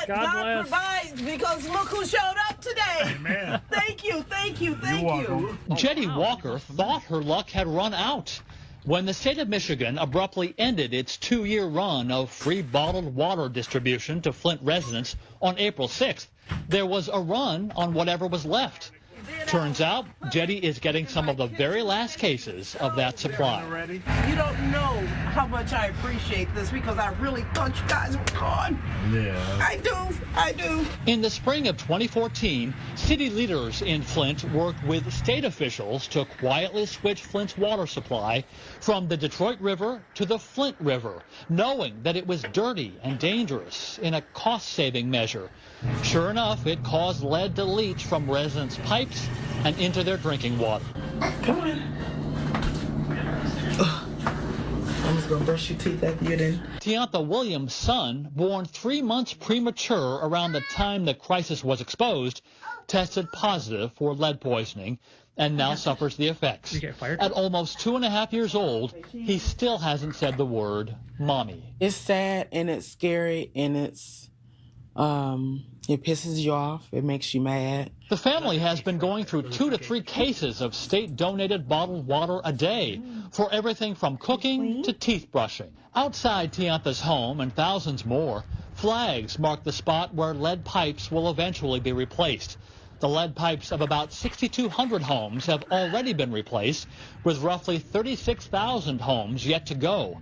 But God provides, because look who showed up today. Amen. Thank you, thank you, thank you. Jetty Walker thought her luck had run out when the state of Michigan abruptly ended its 2-year run of free bottled water distribution to Flint residents on April 6th. There was a run on whatever was left. Turns out, Jetty is getting some of the very last cases of that supply. You don't know how much I appreciate this, because I really thought you guys were gone. Yeah. I do. In the spring of 2014, city leaders in Flint worked with state officials to quietly switch Flint's water supply from the Detroit River to the Flint River, knowing that it was dirty and dangerous in a cost-saving measure. Sure enough, it caused lead to leach from residents' pipes and into their drinking water. Come on. I'm just gonna brush your teeth after you're done. Tiantha Williams' son, born 3 months premature around the time the crisis was exposed, tested positive for lead poisoning and now suffers the effects. At almost 2.5 years old, he still hasn't said the word mommy. It's sad and it's scary and it pisses you off. It makes you mad. The family has been going through 2 to 3 cases of state-donated bottled water a day for everything from cooking to teeth brushing. Outside Tiantha's home and thousands more, flags mark the spot where lead pipes will eventually be replaced. The lead pipes of about 6,200 homes have already been replaced, with roughly 36,000 homes yet to go.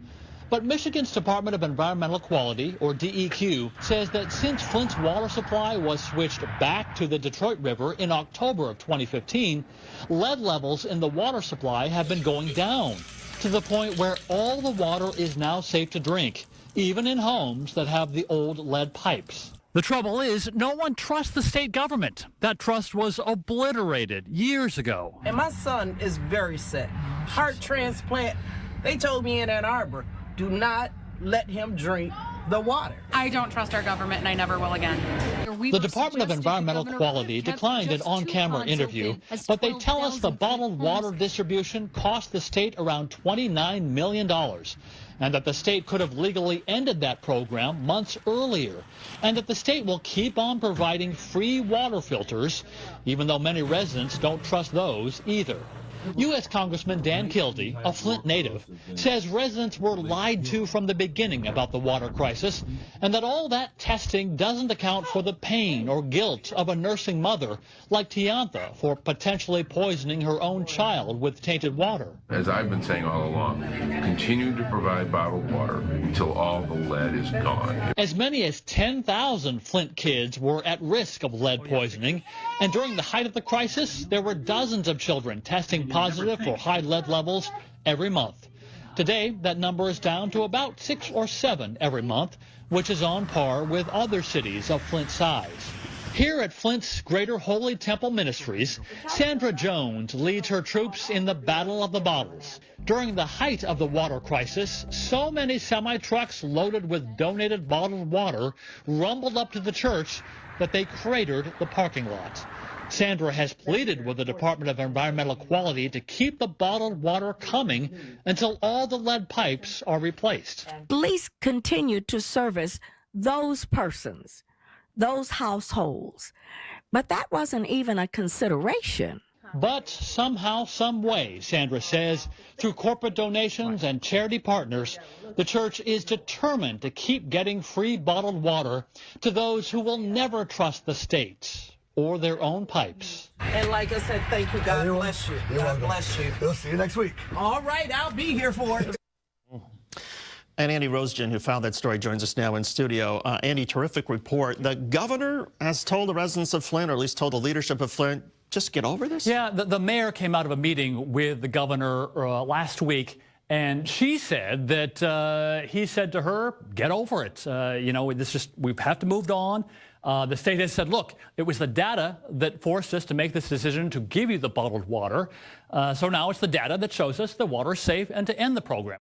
But Michigan's Department of Environmental Quality, or DEQ, says that since Flint's water supply was switched back to the Detroit River in October of 2015, lead levels in the water supply have been going down to the point where all the water is now safe to drink, even in homes that have the old lead pipes. The trouble is, no one trusts the state government. That trust was obliterated years ago. And my son is very sick. Heart transplant. They told me in Ann Arbor, do not let him drink the water. I don't trust our government, and I never will again. The Department of Environmental Quality declined an on-camera interview, but they tell us the bottled water distribution cost the state around $29 million, and that the state could have legally ended that program months earlier, and that the state will keep on providing free water filters, even though many residents don't trust those either. U.S. Congressman Dan Kildee, a Flint native, says residents were lied to from the beginning about the water crisis, and that all that testing doesn't account for the pain or guilt of a nursing mother like Tiantha for potentially poisoning her own child with tainted water. As I've been saying all along, continue to provide bottled water until all the lead is gone. As many as 10,000 Flint kids were at risk of lead poisoning, and during the height of the crisis, there were dozens of children testing positive for high lead levels every month. Today, that number is down to about 6 or 7 every month, which is on par with other cities of Flint size. Here at Flint's Greater Holy Temple Ministries, Sandra Jones leads her troops in the Battle of the Bottles. During the height of the water crisis, so many semi-trucks loaded with donated bottled water rumbled up to the church that they cratered the parking lot. Sandra has pleaded with the Department of Environmental Quality to keep the bottled water coming until all the lead pipes are replaced. Please continue to service those persons, those households. But that wasn't even a consideration. But somehow, some way, Sandra says, through corporate donations and charity partners, the church is determined to keep getting free bottled water to those who will never trust the state or their own pipes. And like I said, thank you. God bless you. God bless you. We'll see you next week. All right, I'll be here for it. And Andy Rosegen, who found that story, joins us now in studio. Andy, terrific report. The governor has told the residents of Flint, or at least told the leadership of Flint, just get over this? Yeah, the mayor came out of a meeting with the governor last week, and she said that he said to her, get over it. You know, we have to move on. The state has said, look, it was the data that forced us to make this decision to give you the bottled water. So now it's the data that shows us the water is safe and to end the program.